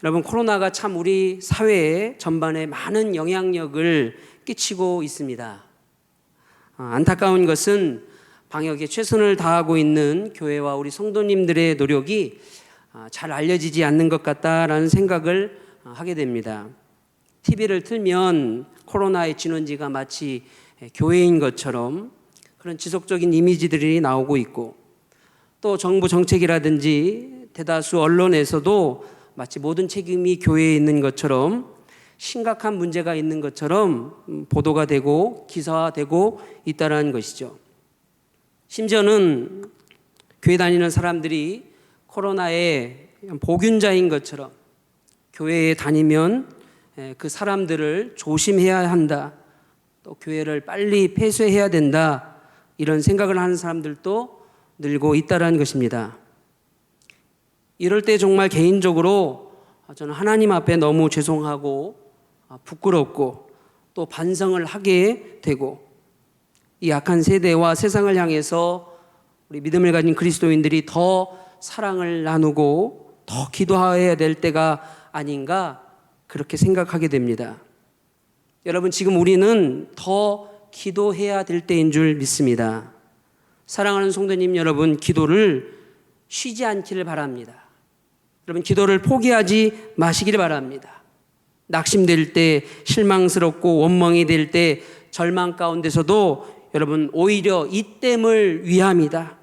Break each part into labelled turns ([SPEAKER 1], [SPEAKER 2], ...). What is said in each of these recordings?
[SPEAKER 1] 여러분, 코로나가 참 우리 사회에 전반에 많은 영향력을 끼치고 있습니다. 안타까운 것은 방역에 최선을 다하고 있는 교회와 우리 성도님들의 노력이 잘 알려지지 않는 것 같다라는 생각을 하게 됩니다. TV를 틀면 코로나의 진원지가 마치 교회인 것처럼 그런 지속적인 이미지들이 나오고 있고, 또 정부 정책이라든지 대다수 언론에서도 마치 모든 책임이 교회에 있는 것처럼 심각한 문제가 있는 것처럼 보도가 되고 기사화되고 있다는 것이죠. 심지어는 교회 다니는 사람들이 코로나의 보균자인 것처럼 교회에 다니면 그 사람들을 조심해야 한다, 또 교회를 빨리 폐쇄해야 된다, 이런 생각을 하는 사람들도 늘고 있다는 것입니다. 이럴 때 정말 개인적으로 저는 하나님 앞에 너무 죄송하고 부끄럽고 또 반성을 하게 되고, 이 약한 세대와 세상을 향해서 우리 믿음을 가진 그리스도인들이 더 사랑을 나누고 더 기도해야 될 때가 아닌가, 그렇게 생각하게 됩니다. 여러분, 지금 우리는 더 기도해야 될 때인 줄 믿습니다. 사랑하는 성도님 여러분, 기도를 쉬지 않기를 바랍니다. 여러분, 기도를 포기하지 마시기를 바랍니다. 낙심될 때, 실망스럽고 원망이 될 때, 절망 가운데서도 여러분, 오히려 이때를 위함이다.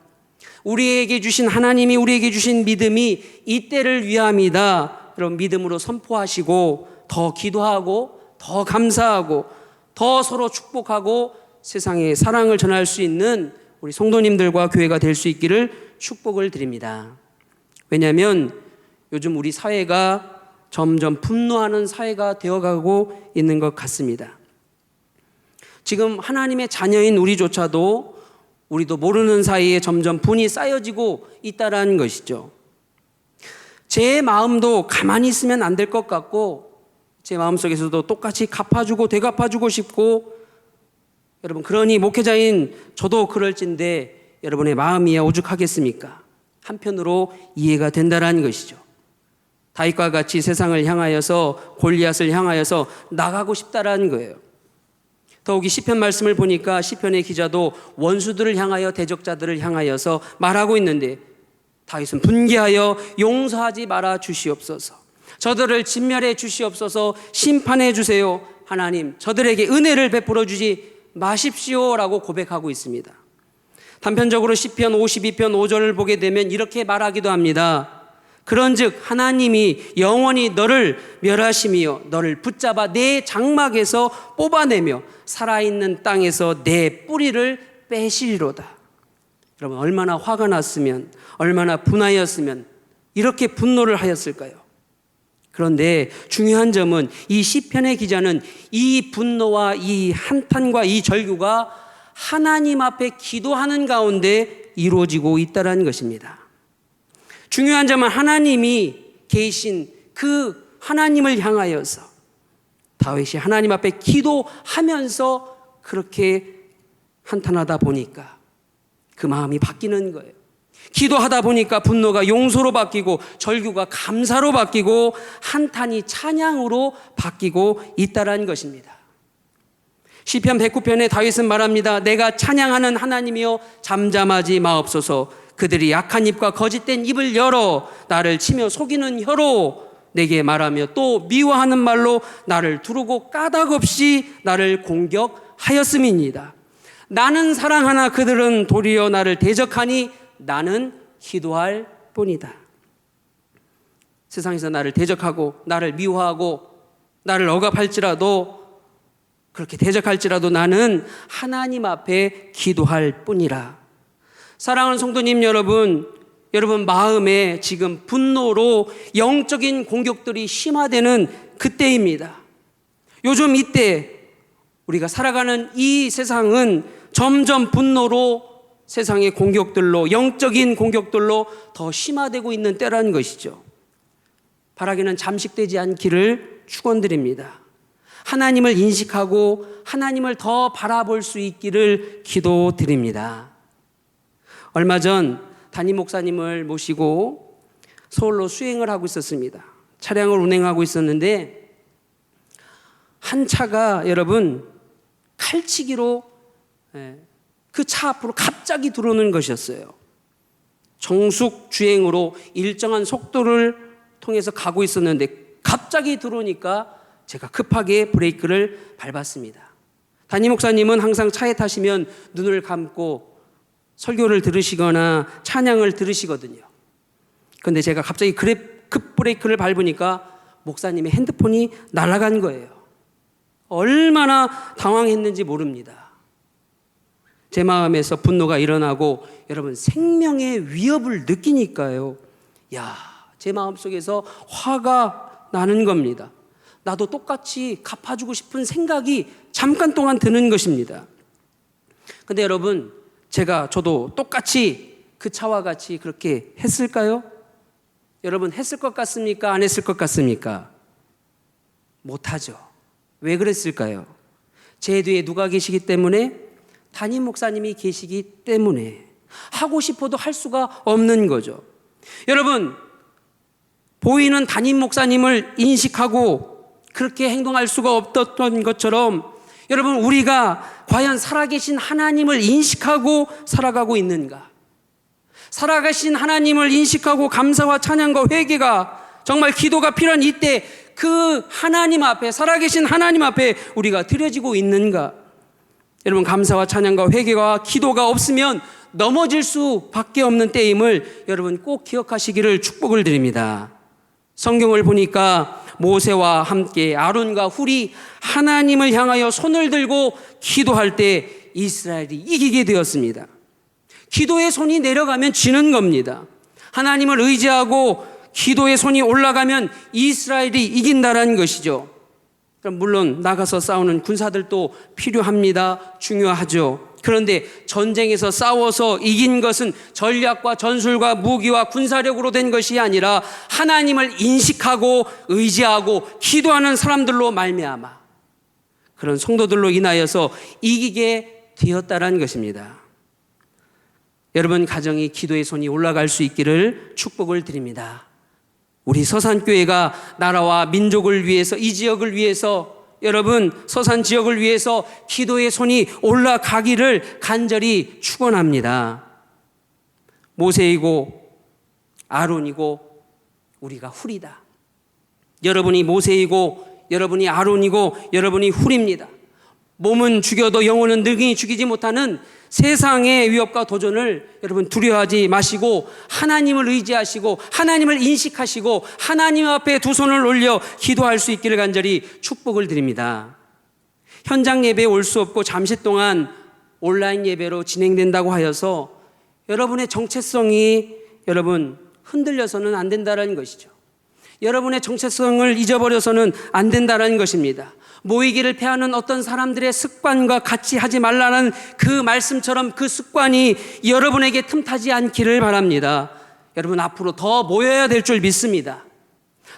[SPEAKER 1] 우리에게 주신 하나님이 우리에게 주신 믿음이 이때를 위함이다. 여러분, 믿음으로 선포하시고 더 기도하고 더 감사하고 더 서로 축복하고 세상에 사랑을 전할 수 있는 우리 성도님들과 교회가 될 수 있기를 축복을 드립니다. 왜냐하면 요즘 우리 사회가 점점 분노하는 사회가 되어가고 있는 것 같습니다. 지금 하나님의 자녀인 우리조차도 우리도 모르는 사이에 점점 분이 쌓여지고 있다는 것이죠. 제 마음도 가만히 있으면 안 될 것 같고, 제 마음속에서도 똑같이 갚아주고 되갚아주고 싶고, 여러분, 그러니 목회자인 저도 그럴진데 여러분의 마음이야 오죽하겠습니까? 한편으로 이해가 된다는 것이죠. 다윗과 같이 세상을 향하여서, 골리앗을 향하여서 나가고 싶다라는 거예요. 더욱이 시편 말씀을 보니까 시편의 기자도 원수들을 향하여, 대적자들을 향하여서 말하고 있는데, 다윗은 분개하여 용서하지 말아 주시옵소서, 저들을 진멸해 주시옵소서, 심판해 주세요, 하나님 저들에게 은혜를 베풀어 주지 마십시오라고 고백하고 있습니다. 단편적으로 시편 52편 5절을 보게 되면 이렇게 말하기도 합니다. 그런즉 하나님이 영원히 너를 멸하심이요 너를 붙잡아 내 장막에서 뽑아내며 살아있는 땅에서 내 뿌리를 빼시리로다. 여러분, 얼마나 화가 났으면, 얼마나 분하였으면 이렇게 분노를 하였을까요? 그런데 중요한 점은 이 시편의 기자는 이 분노와 이 한탄과 이 절규가 하나님 앞에 기도하는 가운데 이루어지고 있다는 것입니다. 중요한 점은 하나님이 계신 그 하나님을 향하여서 다윗이 하나님 앞에 기도하면서 그렇게 한탄하다 보니까 그 마음이 바뀌는 거예요. 기도하다 보니까 분노가 용서로 바뀌고 절규가 감사로 바뀌고 한탄이 찬양으로 바뀌고 있다는 것입니다. 시편 109편에 다윗은 말합니다. 내가 찬양하는 하나님이여 잠잠하지 마옵소서. 그들이 약한 입과 거짓된 입을 열어 나를 치며 속이는 혀로 내게 말하며 또 미워하는 말로 나를 두르고 까닭없이 나를 공격하였음이니이다. 나는 사랑하나 그들은 도리어 나를 대적하니 나는 기도할 뿐이다. 세상에서 나를 대적하고 나를 미워하고 나를 억압할지라도, 그렇게 대적할지라도 나는 하나님 앞에 기도할 뿐이라. 사랑하는 성도님 여러분, 여러분 마음에 지금 분노로 영적인 공격들이 심화되는 그때입니다. 요즘 이때 우리가 살아가는 이 세상은 점점 분노로, 세상의 공격들로, 영적인 공격들로 더 심화되고 있는 때라는 것이죠. 바라기는 잠식되지 않기를 축원드립니다. 하나님을 인식하고 하나님을 더 바라볼 수 있기를 기도드립니다. 얼마 전 담임 목사님을 모시고 서울로 수행을 하고 있었습니다. 차량을 운행하고 있었는데 한 차가 여러분 칼치기로 그 차 앞으로 갑자기 들어오는 것이었어요. 정숙 주행으로 일정한 속도를 통해서 가고 있었는데 갑자기 들어오니까 제가 급하게 브레이크를 밟았습니다. 담임 목사님은 항상 차에 타시면 눈을 감고 설교를 들으시거나 찬양을 들으시거든요. 그런데 제가 갑자기 급 브레이크를 밟으니까 목사님의 핸드폰이 날아간 거예요. 얼마나 당황했는지 모릅니다. 제 마음에서 분노가 일어나고 여러분 생명의 위협을 느끼니까요. 제 마음속에서 화가 나는 겁니다. 나도 똑같이 갚아주고 싶은 생각이 잠깐 동안 드는 것입니다. 근데 여러분 저도 똑같이 그 차와 같이 그렇게 했을까요? 여러분 했을 것 같습니까? 안 했을 것 같습니까? 못하죠. 왜 그랬을까요? 제 뒤에 누가 계시기 때문에? 담임 목사님이 계시기 때문에 하고 싶어도 할 수가 없는 거죠. 여러분 보이는 담임 목사님을 인식하고 그렇게 행동할 수가 없었던 것처럼 여러분 우리가 과연 살아계신 하나님을 인식하고 살아가고 있는가? 살아계신 하나님을 인식하고 감사와 찬양과 회개가 정말 기도가 필요한 이때 그 하나님 앞에 살아계신 하나님 앞에 우리가 드려지고 있는가? 여러분 감사와 찬양과 회개와 기도가 없으면 넘어질 수밖에 없는 때임을 여러분 꼭 기억하시기를 축복을 드립니다. 성경을 보니까 모세와 함께 아론과 훌이 하나님을 향하여 손을 들고 기도할 때 이스라엘이 이기게 되었습니다. 기도의 손이 내려가면 지는 겁니다. 하나님을 의지하고 기도의 손이 올라가면 이스라엘이 이긴다는 것이죠. 그럼 물론 나가서 싸우는 군사들도 필요합니다. 중요하죠. 그런데 전쟁에서 싸워서 이긴 것은 전략과 전술과 무기와 군사력으로 된 것이 아니라 하나님을 인식하고 의지하고 기도하는 사람들로 말미암아 그런 성도들로 인하여서 이기게 되었다는 것입니다. 여러분 가정이 기도의 손이 올라갈 수 있기를 축복을 드립니다. 우리 서산교회가 나라와 민족을 위해서 이 지역을 위해서 여러분 서산 지역을 위해서 기도의 손이 올라가기를 간절히 축원합니다. 모세이고 아론이고 우리가 훌이다. 여러분이 모세이고 여러분이 아론이고 여러분이 훌입니다. 몸은 죽여도 영혼은 능히 죽이지 못하는 세상의 위협과 도전을 여러분 두려워하지 마시고 하나님을 의지하시고 하나님을 인식하시고 하나님 앞에 두 손을 올려 기도할 수 있기를 간절히 축복을 드립니다. 현장 예배에 올 수 없고 잠시 동안 온라인 예배로 진행된다고 하여서 여러분의 정체성이 여러분 흔들려서는 안 된다는 것이죠. 여러분의 정체성을 잊어버려서는 안 된다는 것입니다. 모이기를 패하는 어떤 사람들의 습관과 같이 하지 말라는 그 말씀처럼 그 습관이 여러분에게 틈타지 않기를 바랍니다. 여러분 앞으로 더 모여야 될 줄 믿습니다.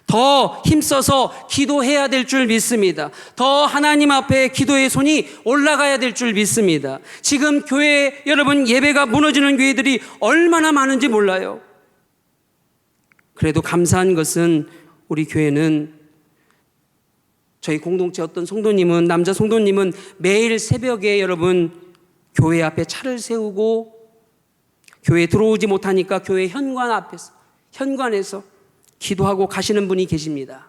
[SPEAKER 1] 더 힘써서 기도해야 될 줄 믿습니다. 더 하나님 앞에 기도의 손이 올라가야 될 줄 믿습니다. 지금 교회 여러분 예배가 무너지는 교회들이 얼마나 많은지 몰라요. 그래도 감사한 것은 우리 교회는 저희 공동체 어떤 성도님은 남자 성도님은 매일 새벽에 여러분 교회 앞에 차를 세우고 교회에 들어오지 못하니까 교회 현관에서 기도하고 가시는 분이 계십니다.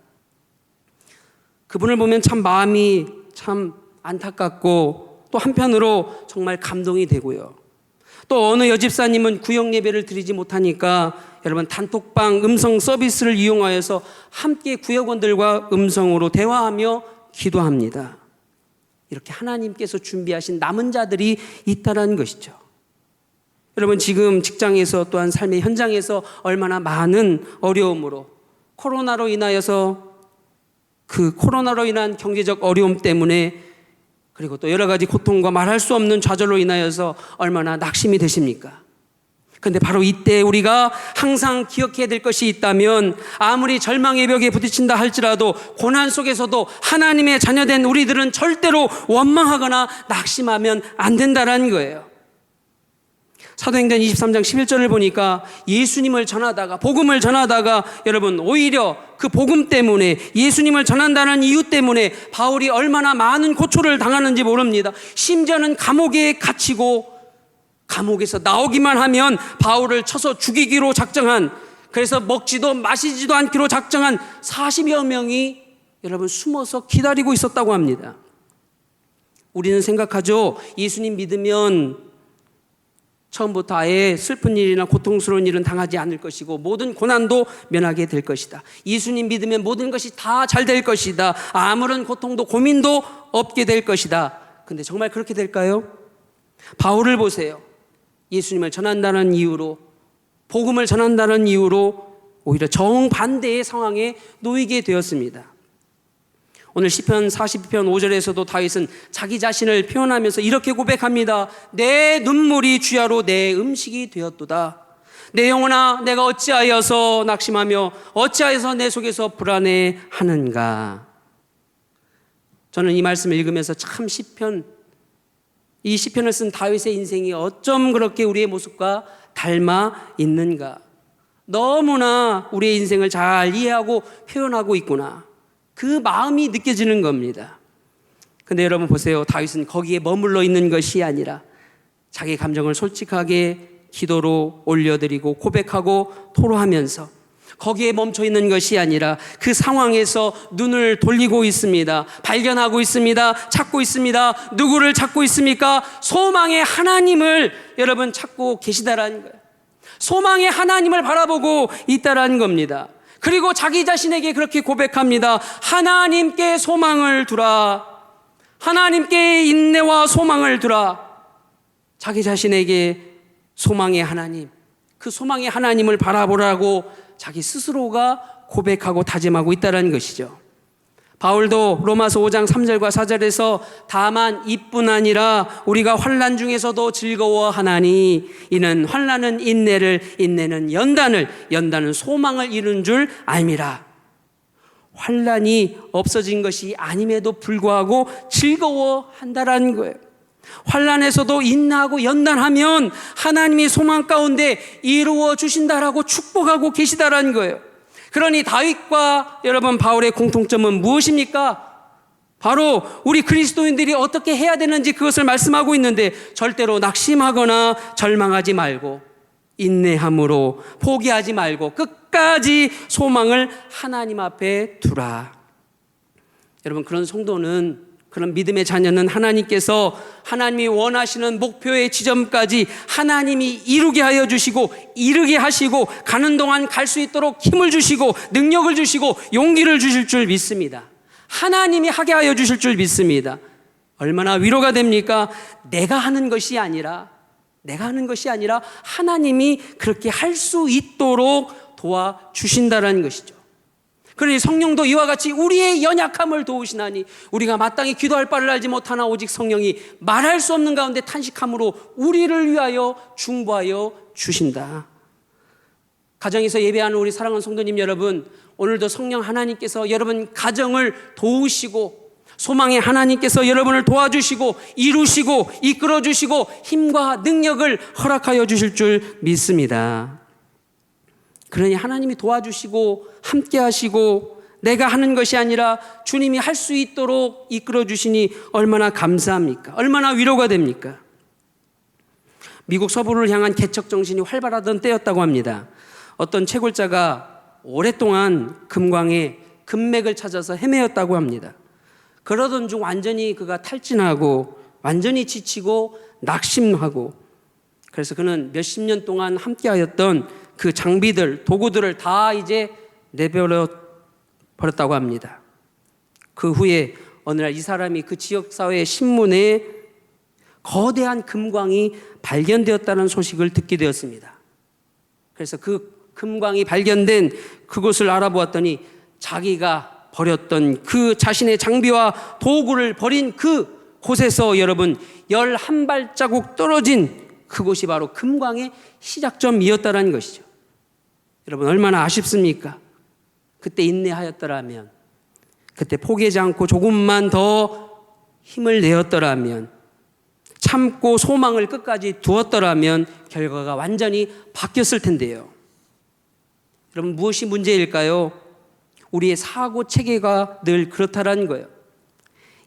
[SPEAKER 1] 그분을 보면 참 마음이 참 안타깝고 또 한편으로 정말 감동이 되고요. 또 어느 여집사님은 구역 예배를 드리지 못하니까 여러분 단톡방 음성 서비스를 이용하여서 함께 구역원들과 음성으로 대화하며 기도합니다. 이렇게 하나님께서 준비하신 남은 자들이 있다는 것이죠. 여러분 지금 직장에서 또한 삶의 현장에서 얼마나 많은 어려움으로 코로나로 인하여서 그 코로나로 인한 경제적 어려움 때문에 그리고 또 여러 가지 고통과 말할 수 없는 좌절로 인하여서 얼마나 낙심이 되십니까? 그런데 바로 이때 우리가 항상 기억해야 될 것이 있다면 아무리 절망의 벽에 부딪힌다 할지라도 고난 속에서도 하나님의 자녀된 우리들은 절대로 원망하거나 낙심하면 안 된다는 거예요. 사도행전 23장 11절을 보니까 예수님을 전하다가, 복음을 전하다가 여러분 오히려 그 복음 때문에, 예수님을 전한다는 이유 때문에 바울이 얼마나 많은 고초를 당하는지 모릅니다. 심지어는 감옥에 갇히고 감옥에서 나오기만 하면 바울을 쳐서 죽이기로 작정한, 그래서 먹지도 마시지도 않기로 작정한 40여 명이 여러분 숨어서 기다리고 있었다고 합니다. 우리는 생각하죠. 예수님 믿으면 처음부터 아예 슬픈 일이나 고통스러운 일은 당하지 않을 것이고 모든 고난도 면하게 될 것이다. 예수님 믿으면 모든 것이 다 잘 될 것이다. 아무런 고통도 고민도 없게 될 것이다. 근데 정말 그렇게 될까요? 바울을 보세요. 예수님을 전한다는 이유로, 복음을 전한다는 이유로 오히려 정반대의 상황에 놓이게 되었습니다. 오늘 시편 42편 5절에서도 다윗은 자기 자신을 표현하면서 이렇게 고백합니다. 내 눈물이 주야로 내 음식이 되었도다. 내 영혼아, 내가 어찌하여서 낙심하며 어찌하여서 내 속에서 불안해하는가. 저는 이 말씀을 읽으면서 참 이 시편을 쓴 다윗의 인생이 어쩜 그렇게 우리의 모습과 닮아 있는가. 너무나 우리의 인생을 잘 이해하고 표현하고 있구나. 그 마음이 느껴지는 겁니다. 근데 여러분 보세요. 다윗은 거기에 머물러 있는 것이 아니라 자기 감정을 솔직하게 기도로 올려드리고 고백하고 토로하면서 거기에 멈춰 있는 것이 아니라 그 상황에서 눈을 돌리고 있습니다. 발견하고 있습니다. 찾고 있습니다. 누구를 찾고 있습니까? 소망의 하나님을 여러분 찾고 계시다라는 거예요. 소망의 하나님을 바라보고 있다라는 겁니다. 그리고 자기 자신에게 그렇게 고백합니다. 하나님께 소망을 두라. 하나님께 인내와 소망을 두라. 자기 자신에게 소망의 하나님, 그 소망의 하나님을 바라보라고 자기 스스로가 고백하고 다짐하고 있다는 것이죠. 바울도 로마서 5장 3절과 4절에서 다만 이뿐 아니라 우리가 환난 중에서도 즐거워하나니 이는 환난은 인내를, 인내는 연단을, 연단은 소망을 이룬 줄 알미라. 환난이 없어진 것이 아님에도 불구하고 즐거워한다라는 거예요. 환난에서도 인내하고 연단하면 하나님이 소망 가운데 이루어 주신다라고 축복하고 계시다라는 거예요. 그러니 다윗과 여러분 바울의 공통점은 무엇입니까? 바로 우리 그리스도인들이 어떻게 해야 되는지 그것을 말씀하고 있는데, 절대로 낙심하거나 절망하지 말고 인내함으로 포기하지 말고 끝까지 소망을 하나님 앞에 두라. 여러분, 그런 성도는, 그런 믿음의 자녀는 하나님께서 하나님이 원하시는 목표의 지점까지 하나님이 이루게 하여 주시고 이르게 하시고 가는 동안 갈 수 있도록 힘을 주시고 능력을 주시고 용기를 주실 줄 믿습니다. 하나님이 하게 하여 주실 줄 믿습니다. 얼마나 위로가 됩니까? 내가 하는 것이 아니라 하나님이 그렇게 할 수 있도록 도와주신다는 것이죠. 그러니 성령도 이와 같이 우리의 연약함을 도우시나니 우리가 마땅히 기도할 바를 알지 못하나 오직 성령이 말할 수 없는 가운데 탄식함으로 우리를 위하여 중보하여 주신다. 가정에서 예배하는 우리 사랑하는 성도님 여러분, 오늘도 성령 하나님께서 여러분 가정을 도우시고 소망의 하나님께서 여러분을 도와주시고 이루시고 이끌어주시고 힘과 능력을 허락하여 주실 줄 믿습니다. 그러니 하나님이 도와주시고 함께 하시고 내가 하는 것이 아니라 주님이 할 수 있도록 이끌어 주시니 얼마나 감사합니까? 얼마나 위로가 됩니까? 미국 서부를 향한 개척 정신이 활발하던 때였다고 합니다. 어떤 채굴자가 오랫동안 금광에 금맥을 찾아서 헤매었다고 합니다. 그러던 중 완전히 그가 탈진하고 완전히 지치고 낙심하고, 그래서 그는 몇십 년 동안 함께하였던 그 장비들, 도구들을 다 이제 내버려 버렸다고 합니다. 그 후에 어느 날 이 사람이 그 지역사회 신문에 거대한 금광이 발견되었다는 소식을 듣게 되었습니다. 그래서 그 금광이 발견된 그곳을 알아보았더니 자기가 버렸던 그 자신의 장비와 도구를 버린 그 곳에서 여러분 11발자국 떨어진 그곳이 바로 금광의 시작점이었다는 것이죠. 여러분 얼마나 아쉽습니까? 그때 인내하였더라면, 그때 포기하지 않고 조금만 더 힘을 내었더라면 참고 소망을 끝까지 두었더라면 결과가 완전히 바뀌었을 텐데요. 여러분, 무엇이 문제일까요? 우리의 사고 체계가 늘 그렇다라는 거예요.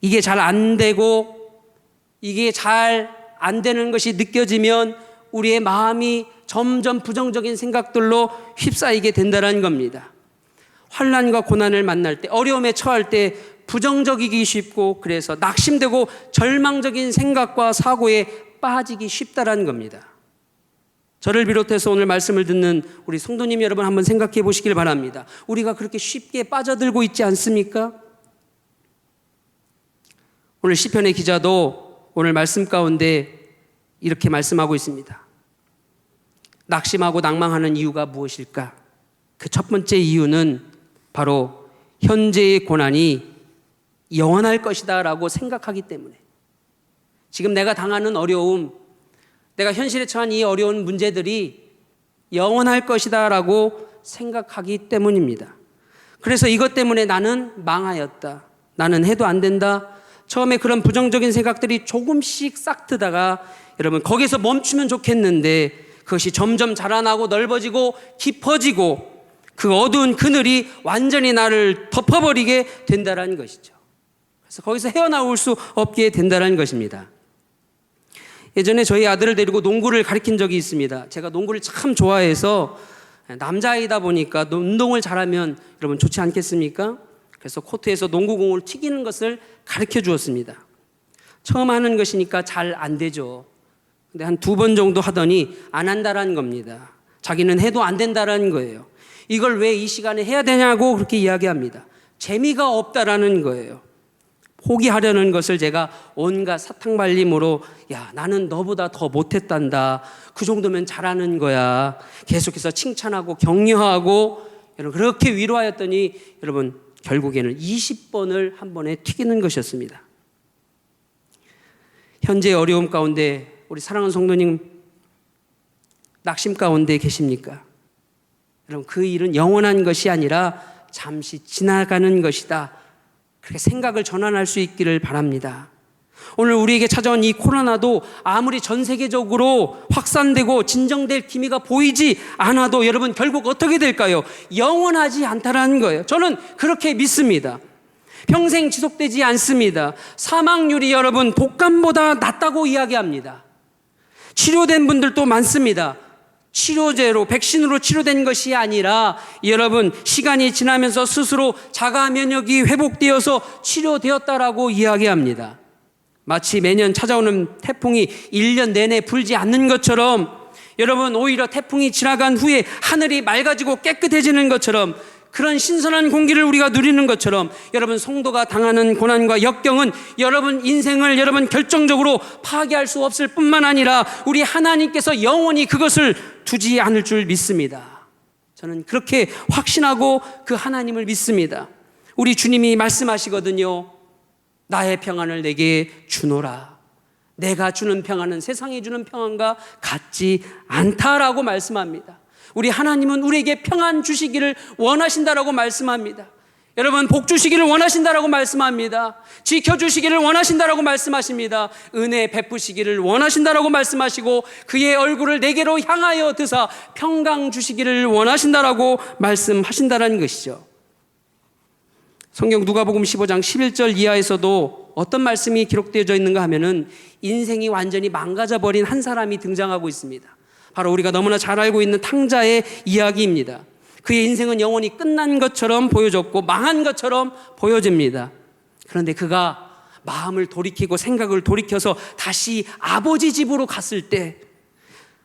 [SPEAKER 1] 이게 잘 안 되고 이게 잘 안 되는 것이 느껴지면 우리의 마음이 점점 부정적인 생각들로 휩싸이게 된다는 겁니다. 환난과 고난을 만날 때, 어려움에 처할 때 부정적이기 쉽고, 그래서 낙심되고 절망적인 생각과 사고에 빠지기 쉽다라는 겁니다. 저를 비롯해서 오늘 말씀을 듣는 우리 성도님 여러분, 한번 생각해 보시길 바랍니다. 우리가 그렇게 쉽게 빠져들고 있지 않습니까? 오늘 시편의 기자도 오늘 말씀 가운데 이렇게 말씀하고 있습니다. 낙심하고 낭망하는 이유가 무엇일까? 그 첫 번째 이유는 바로 현재의 고난이 영원할 것이다 라고 생각하기 때문에, 지금 내가 당하는 어려움, 내가 현실에 처한 이 어려운 문제들이 영원할 것이다 라고 생각하기 때문입니다. 그래서 이것 때문에 나는 망하였다, 나는 해도 안 된다, 처음에 그런 부정적인 생각들이 조금씩 싹트다가 여러분 거기서 멈추면 좋겠는데 그것이 점점 자라나고 넓어지고 깊어지고 그 어두운 그늘이 완전히 나를 덮어버리게 된다는 것이죠. 그래서 거기서 헤어나올 수 없게 된다는 것입니다. 예전에 저희 아들을 데리고 농구를 가르친 적이 있습니다. 제가 농구를 참 좋아해서, 남자아이다 보니까 운동을 잘하면 여러분 좋지 않겠습니까? 그래서 코트에서 농구공을 튀기는 것을 가르쳐 주었습니다. 처음 하는 것이니까 잘 안 되죠. 근데 한 2번 정도 하더니 안 한다라는 겁니다. 자기는 해도 안 된다라는 거예요. 이걸 왜 이 시간에 해야 되냐고 그렇게 이야기합니다. 재미가 없다라는 거예요. 포기하려는 것을 제가 온갖 사탕발림으로, 야, 나는 너보다 더 못했단다, 그 정도면 잘하는 거야, 계속해서 칭찬하고 격려하고 여러분 그렇게 위로하였더니 여러분 결국에는 20번을 한 번에 튀기는 것이었습니다. 현재 어려움 가운데 우리 사랑하는 성도님, 낙심 가운데 계십니까? 여러분, 그 일은 영원한 것이 아니라 잠시 지나가는 것이다, 그렇게 생각을 전환할 수 있기를 바랍니다. 오늘 우리에게 찾아온 이 코로나도 아무리 전 세계적으로 확산되고 진정될 기미가 보이지 않아도 여러분 결국 어떻게 될까요? 영원하지 않다라는 거예요. 저는 그렇게 믿습니다. 평생 지속되지 않습니다. 사망률이 여러분 독감보다 낮다고 이야기합니다. 치료된 분들도 많습니다. 치료제로, 백신으로 치료된 것이 아니라 여러분 시간이 지나면서 스스로 자가 면역이 회복되어서 치료되었다라고 이야기합니다. 마치 매년 찾아오는 태풍이 1년 내내 불지 않는 것처럼, 여러분 오히려 태풍이 지나간 후에 하늘이 맑아지고 깨끗해지는 것처럼, 그런 신선한 공기를 우리가 누리는 것처럼 여러분 성도가 당하는 고난과 역경은 여러분 인생을 여러분 결정적으로 파괴할 수 없을 뿐만 아니라 우리 하나님께서 영원히 그것을 두지 않을 줄 믿습니다. 저는 그렇게 확신하고 그 하나님을 믿습니다. 우리 주님이 말씀하시거든요. 나의 평안을 내게 주노라. 내가 주는 평안은 세상이 주는 평안과 같지 않다라고 말씀합니다. 우리 하나님은 우리에게 평안 주시기를 원하신다라고 말씀합니다. 여러분 복 주시기를 원하신다라고 말씀합니다. 지켜주시기를 원하신다라고 말씀하십니다. 은혜 베푸시기를 원하신다라고 말씀하시고 그의 얼굴을 내게로 향하여 드사 평강 주시기를 원하신다라고 말씀하신다라는 것이죠. 성경 누가복음 15장 11절 이하에서도 어떤 말씀이 기록되어져 있는가 하면은 인생이 완전히 망가져버린 한 사람이 등장하고 있습니다. 바로 우리가 너무나 잘 알고 있는 탕자의 이야기입니다. 그의 인생은 영원히 끝난 것처럼 보여졌고 망한 것처럼 보여집니다. 그런데 그가 마음을 돌이키고 생각을 돌이켜서 다시 아버지 집으로 갔을 때,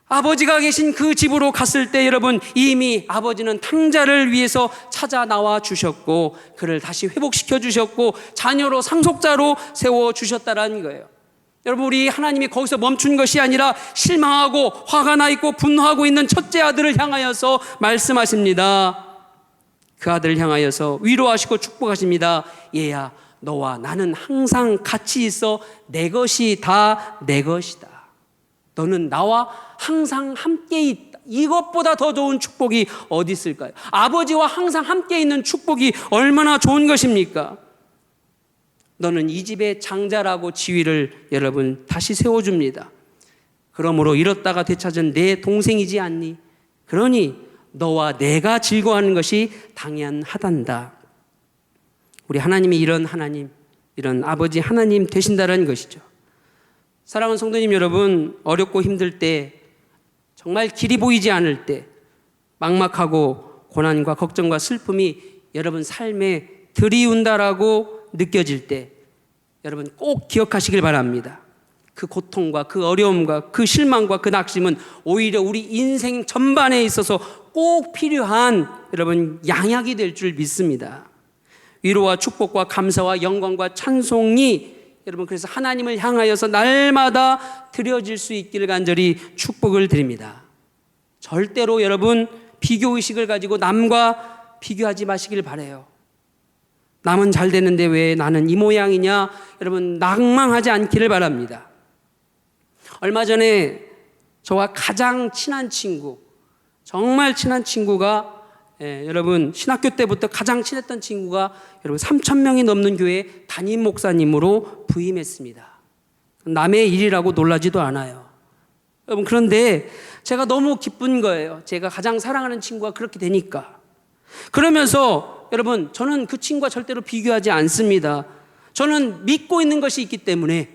[SPEAKER 1] 아버지가 계신 그 집으로 갔을 때 여러분 이미 아버지는 탕자를 위해서 찾아 나와 주셨고 그를 다시 회복시켜 주셨고 자녀로 상속자로 세워주셨다라는 거예요. 여러분 우리 하나님이 거기서 멈춘 것이 아니라 실망하고 화가 나 있고 분노하고 있는 첫째 아들을 향하여서 말씀하십니다. 그 아들을 향하여서 위로하시고 축복하십니다. 얘야, 너와 나는 항상 같이 있어. 내 것이 다 내 것이다. 너는 나와 항상 함께 있다. 이것보다 더 좋은 축복이 어디 있을까요? 아버지와 항상 함께 있는 축복이 얼마나 좋은 것입니까? 너는 이 집의 장자라고 지위를 여러분 다시 세워줍니다. 그러므로 잃었다가 되찾은 내 동생이지 않니? 그러니 너와 내가 즐거워하는 것이 당연하단다. 우리 하나님이 이런 하나님, 이런 아버지 하나님 되신다는 것이죠. 사랑하는 성도님 여러분, 어렵고 힘들 때, 정말 길이 보이지 않을 때, 막막하고 고난과 걱정과 슬픔이 여러분 삶에 들이운다라고 느껴질 때 여러분 꼭 기억하시길 바랍니다. 그 고통과 그 어려움과 그 실망과 그 낙심은 오히려 우리 인생 전반에 있어서 꼭 필요한 여러분 양약이 될 줄 믿습니다. 위로와 축복과 감사와 영광과 찬송이 여러분 그래서 하나님을 향하여서 날마다 드려질 수 있기를 간절히 축복을 드립니다. 절대로 여러분 비교의식을 가지고 남과 비교하지 마시길 바라요. 남은 잘 되는데 왜 나는 이 모양이냐? 여러분 낭망하지 않기를 바랍니다. 얼마 전에 저와 가장 친한 친구, 정말 친한 친구가 여러분 신학교 때부터 가장 친했던 친구가 여러분 3,000명이 넘는 교회 담임 목사님으로 부임했습니다. 남의 일이라고 놀라지도 않아요. 여러분 그런데 제가 너무 기쁜 거예요. 제가 가장 사랑하는 친구가 그렇게 되니까. 그러면서 여러분 저는 그 친구와 절대로 비교하지 않습니다. 저는 믿고 있는 것이 있기 때문에.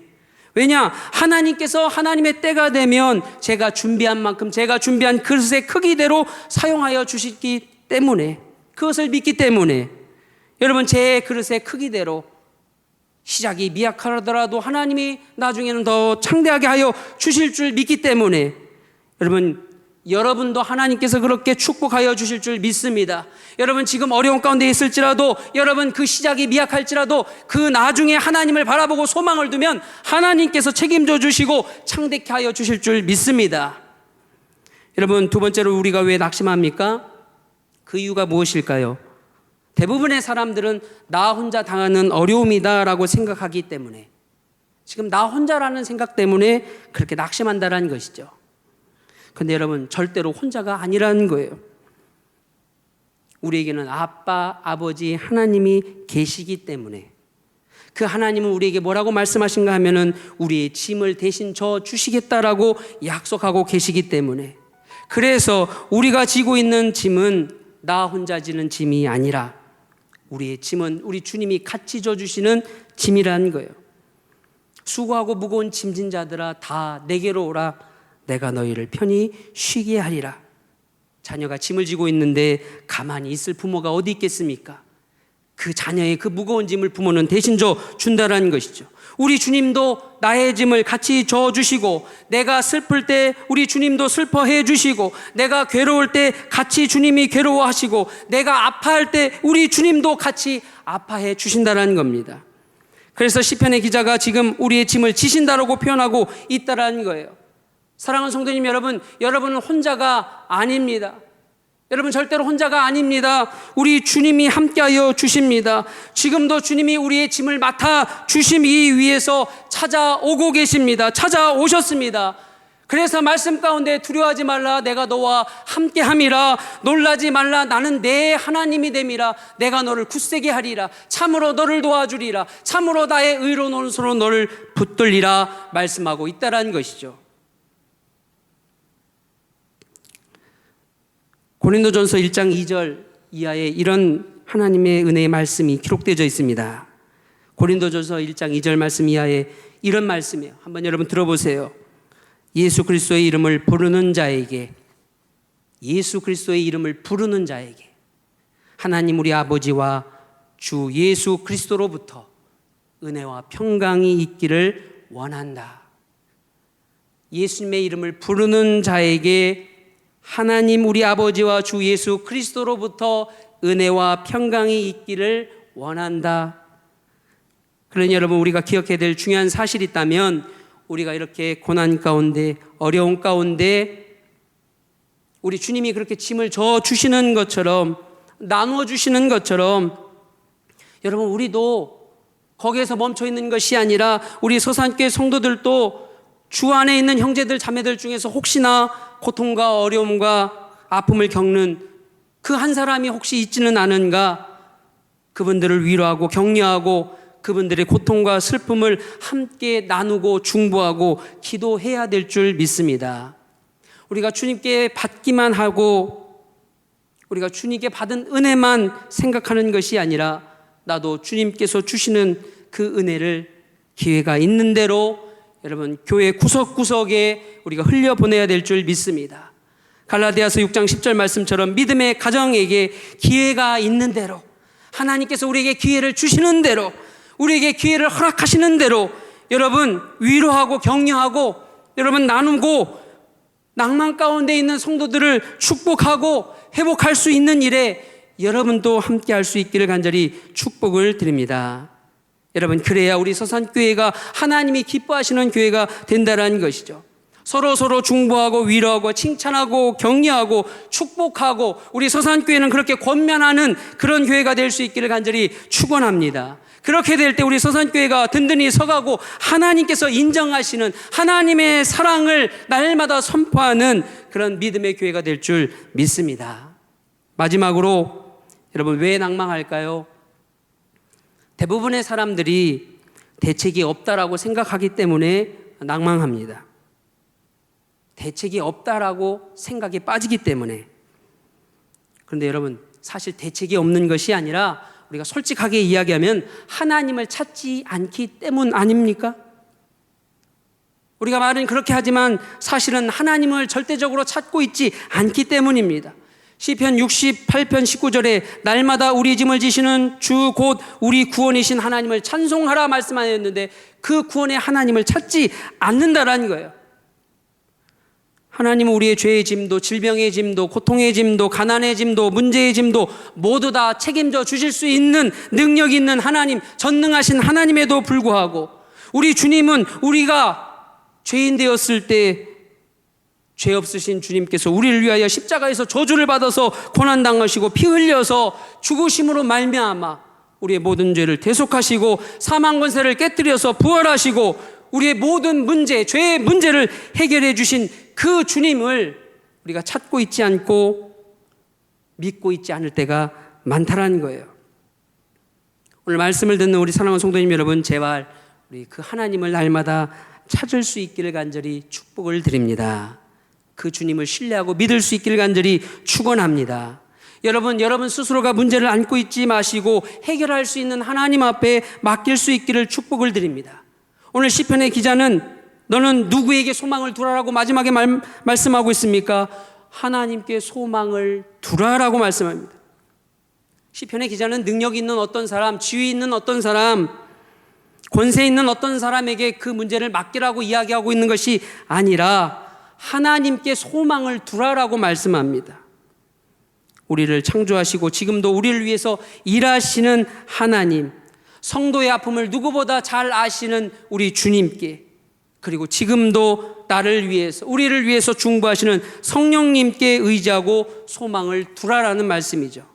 [SPEAKER 1] 왜냐? 하나님께서 하나님의 때가 되면 제가 준비한 만큼 제가 준비한 그릇의 크기대로 사용하여 주시기 때문에, 그것을 믿기 때문에 여러분 제 그릇의 크기대로 시작이 미약하더라도 하나님이 나중에는 더 창대하게 하여 주실 줄 믿기 때문에 여러분도 하나님께서 그렇게 축복하여 주실 줄 믿습니다. 여러분 지금 어려운 가운데 있을지라도 여러분 그 시작이 미약할지라도 그 나중에 하나님을 바라보고 소망을 두면 하나님께서 책임져 주시고 창대케 하여 주실 줄 믿습니다. 여러분 두 번째로 우리가 왜 낙심합니까? 그 이유가 무엇일까요? 대부분의 사람들은 나 혼자 당하는 어려움이다라고 생각하기 때문에, 지금 나 혼자라는 생각 때문에 그렇게 낙심한다라는 것이죠. 그런데 여러분 절대로 혼자가 아니라는 거예요. 우리에게는 아빠, 아버지, 하나님이 계시기 때문에, 그 하나님은 우리에게 뭐라고 말씀하신가 하면은 우리의 짐을 대신 져 주시겠다라고 약속하고 계시기 때문에, 그래서 우리가 지고 있는 짐은 나 혼자 지는 짐이 아니라 우리의 짐은 우리 주님이 같이 져주시는 짐이라는 거예요. 수고하고 무거운 짐진 자들아 다 내게로 오라. 내가 너희를 편히 쉬게 하리라. 자녀가 짐을 지고 있는데 가만히 있을 부모가 어디 있겠습니까? 그 자녀의 그 무거운 짐을 부모는 대신 져 준다라는 것이죠. 우리 주님도 나의 짐을 같이 져 주시고, 내가 슬플 때 우리 주님도 슬퍼해 주시고, 내가 괴로울 때 같이 주님이 괴로워하시고, 내가 아파할 때 우리 주님도 같이 아파해 주신다라는 겁니다. 그래서 시편의 기자가 지금 우리의 짐을 지신다라고 표현하고 있다라는 거예요. 사랑하는 성도님 여러분, 여러분은 혼자가 아닙니다. 여러분 절대로 혼자가 아닙니다. 우리 주님이 함께하여 주십니다. 지금도 주님이 우리의 짐을 맡아 주시기 위해서 찾아오고 계십니다. 찾아오셨습니다. 그래서 말씀 가운데 두려워하지 말라. 내가 너와 함께함이라. 놀라지 말라. 나는 내 하나님이 됨이라. 내가 너를 굳세게 하리라. 참으로 너를 도와주리라. 참으로 나의 의로운 오른손으로 너를 붙들리라 말씀하고 있다라는 것이죠. 고린도전서 1장 2절 이하에 이런 하나님의 은혜의 말씀이 기록되어 있습니다. 고린도전서 1장 2절 말씀 이하에 이런 말씀이에요. 한번 여러분 들어보세요. 예수 그리스도의 이름을 부르는 자에게, 예수 그리스도의 이름을 부르는 자에게 하나님 우리 아버지와 주 예수 그리스도로부터 은혜와 평강이 있기를 원한다. 예수님의 이름을 부르는 자에게 하나님 우리 아버지와 주 예수 그리스도로부터 은혜와 평강이 있기를 원한다. 그러니 여러분 우리가 기억해야 될 중요한 사실이 있다면, 우리가 이렇게 고난 가운데 어려운 가운데 우리 주님이 그렇게 짐을 져 주시는 것처럼, 나누어 주시는 것처럼 여러분 우리도 거기에서 멈춰 있는 것이 아니라 우리 서산교회 성도들도 주 안에 있는 형제들 자매들 중에서 혹시나 고통과 어려움과 아픔을 겪는 그 한 사람이 혹시 있지는 않은가, 그분들을 위로하고 격려하고 그분들의 고통과 슬픔을 함께 나누고 중보하고 기도해야 될 줄 믿습니다. 우리가 주님께 받기만 하고 우리가 주님께 받은 은혜만 생각하는 것이 아니라 나도 주님께서 주시는 그 은혜를 기회가 있는 대로 여러분 교회 구석구석에 우리가 흘려보내야 될 줄 믿습니다. 갈라디아서 6장 10절 말씀처럼 믿음의 가정에게 기회가 있는 대로 하나님께서 우리에게 기회를 주시는 대로 우리에게 기회를 허락하시는 대로 여러분 위로하고 격려하고 여러분 나누고 낭만 가운데 있는 성도들을 축복하고 회복할 수 있는 일에 여러분도 함께 할 수 있기를 간절히 축복을 드립니다. 여러분 그래야 우리 서산교회가 하나님이 기뻐하시는 교회가 된다는 것이죠. 서로 중보하고 위로하고 칭찬하고 격려하고 축복하고 우리 서산교회는 그렇게 권면하는 그런 교회가 될 수 있기를 간절히 축원합니다. 그렇게 될 때 우리 서산교회가 든든히 서가고 하나님께서 인정하시는 하나님의 사랑을 날마다 선포하는 그런 믿음의 교회가 될 줄 믿습니다. 마지막으로 여러분 왜 낭망할까요? 대부분의 사람들이 대책이 없다라고 생각하기 때문에 낭망합니다. 대책이 없다라고 생각에 빠지기 때문에. 그런데 여러분 사실 대책이 없는 것이 아니라 우리가 솔직하게 이야기하면 하나님을 찾지 않기 때문 아닙니까? 우리가 말은 그렇게 하지만 사실은 하나님을 절대적으로 찾고 있지 않기 때문입니다. 시편 68편 19절에 날마다 우리 짐을 지시는 주 곧 우리 구원이신 하나님을 찬송하라 말씀하였는데 그 구원의 하나님을 찾지 않는다라는 거예요. 하나님은 우리의 죄의 짐도 질병의 짐도 고통의 짐도 가난의 짐도 문제의 짐도 모두 다 책임져 주실 수 있는 능력 있는 하나님, 전능하신 하나님에도 불구하고 우리 주님은 우리가 죄인 되었을 때 죄 없으신 주님께서 우리를 위하여 십자가에서 저주를 받아서 고난당하시고 피 흘려서 죽으심으로 말미암아 우리의 모든 죄를 대속하시고 사망 권세를 깨뜨려서 부활하시고 우리의 모든 문제, 죄의 문제를 해결해 주신 그 주님을 우리가 찾고 있지 않고 믿고 있지 않을 때가 많다라는 거예요. 오늘 말씀을 듣는 우리 사랑하는 성도님 여러분, 제발 우리 그 하나님을 날마다 찾을 수 있기를 간절히 축복을 드립니다. 그 주님을 신뢰하고 믿을 수 있기를 간절히 축원합니다. 여러분 스스로가 문제를 안고 있지 마시고 해결할 수 있는 하나님 앞에 맡길 수 있기를 축복을 드립니다. 오늘 시편의 기자는 너는 누구에게 소망을 두라라고 마지막에 말씀하고 있습니까? 하나님께 소망을 두라라고 말씀합니다. 시편의 기자는 능력 있는 어떤 사람, 지위 있는 어떤 사람, 권세 있는 어떤 사람에게 그 문제를 맡기라고 이야기하고 있는 것이 아니라 하나님께 소망을 두라라고 말씀합니다. 우리를 창조하시고 지금도 우리를 위해서 일하시는 하나님, 성도의 아픔을 누구보다 잘 아시는 우리 주님께, 그리고 지금도 나를 위해서 우리를 위해서 중보하시는 성령님께 의지하고 소망을 두라라는 말씀이죠.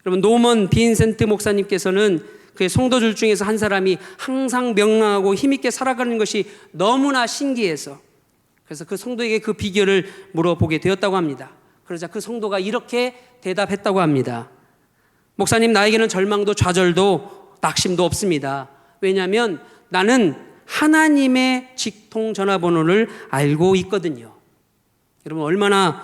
[SPEAKER 1] 여러분 노먼 빈센트 목사님께서는 그의 성도들 중에서 한 사람이 항상 명랑하고 힘있게 살아가는 것이 너무나 신기해서 그래서 그 성도에게 그 비결을 물어보게 되었다고 합니다. 그러자 그 성도가 이렇게 대답했다고 합니다. 목사님, 나에게는 절망도 좌절도 낙심도 없습니다. 왜냐하면 나는 하나님의 직통 전화번호를 알고 있거든요. 여러분 얼마나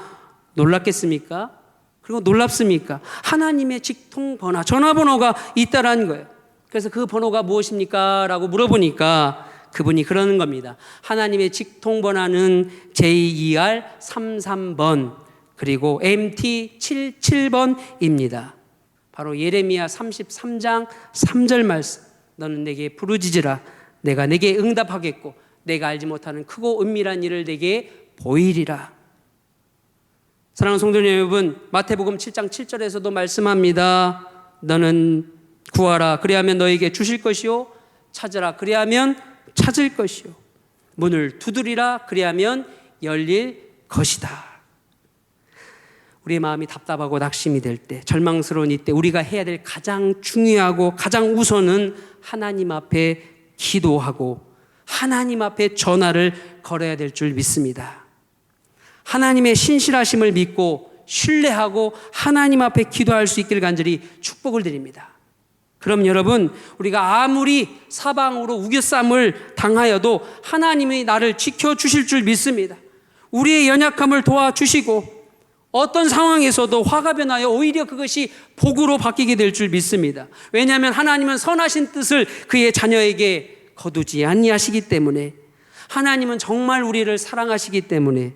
[SPEAKER 1] 놀랍겠습니까? 그리고 놀랍습니까? 하나님의 직통 전화번호가 있다라는 거예요. 그래서 그 번호가 무엇입니까? 라고 물어보니까 그분이 그러는 겁니다. 하나님의 직통 번호는 JER 33번 그리고 MT 77번입니다. 바로 예레미야 33장 3절 말씀. 너는 내게 부르짖으라. 내가 내게 응답하겠고 내가 알지 못하는 크고 은밀한 일을 내게 보이리라. 사랑하는 성도 여러분, 마태복음 7장 7절에서도 말씀합니다. 너는 구하라. 그리하면 너에게 주실 것이요. 찾으라. 그리하면 찾을 것이요. 문을 두드리라. 그리하면 열릴 것이다. 우리의 마음이 답답하고 낙심이 될 때, 절망스러운 이때 우리가 해야 될 가장 중요하고 가장 우선은 하나님 앞에 기도하고 하나님 앞에 전화를 걸어야 될 줄 믿습니다. 하나님의 신실하심을 믿고 신뢰하고 하나님 앞에 기도할 수 있기를 간절히 축복을 드립니다. 그럼 여러분, 우리가 아무리 사방으로 우겨쌈을 당하여도 하나님이 나를 지켜주실 줄 믿습니다. 우리의 연약함을 도와주시고 어떤 상황에서도 화가 변하여 오히려 그것이 복으로 바뀌게 될 줄 믿습니다. 왜냐하면 하나님은 선하신 뜻을 그의 자녀에게 거두지 아니하시기 때문에, 하나님은 정말 우리를 사랑하시기 때문에,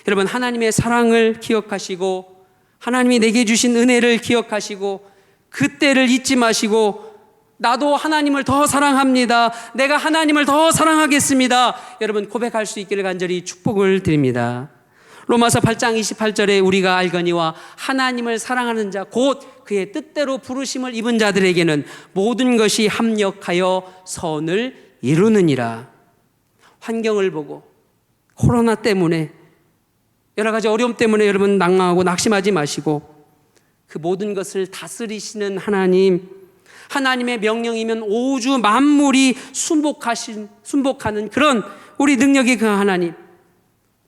[SPEAKER 1] 여러분, 하나님의 사랑을 기억하시고 하나님이 내게 주신 은혜를 기억하시고 그때를 잊지 마시고, 나도 하나님을 더 사랑합니다, 내가 하나님을 더 사랑하겠습니다, 여러분 고백할 수 있기를 간절히 축복을 드립니다. 로마서 8장 28절에 우리가 알거니와 하나님을 사랑하는 자 곧 그의 뜻대로 부르심을 입은 자들에게는 모든 것이 합력하여 선을 이루느니라. 환경을 보고 코로나 때문에 여러 가지 어려움 때문에 여러분 낙망하고 낙심하지 마시고, 그 모든 것을 다스리시는 하나님, 하나님의 명령이면 오주 만물이 순복하는 그런 우리 능력의 그 하나님,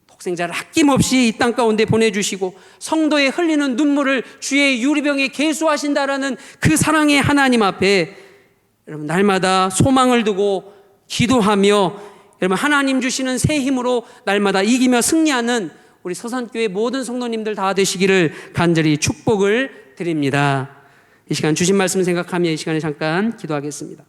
[SPEAKER 1] 독생자를 아낌없이 이 땅 가운데 보내주시고 성도의 흘리는 눈물을 주의 유리병에 계수하신다라는 그 사랑의 하나님 앞에 여러분 날마다 소망을 두고 기도하며, 여러분 하나님 주시는 새 힘으로 날마다 이기며 승리하는 우리 서산교회 모든 성도님들 다 되시기를 간절히 축복을 드립니다. 이 시간 주신 말씀 생각하며 이 시간에 잠깐 기도하겠습니다.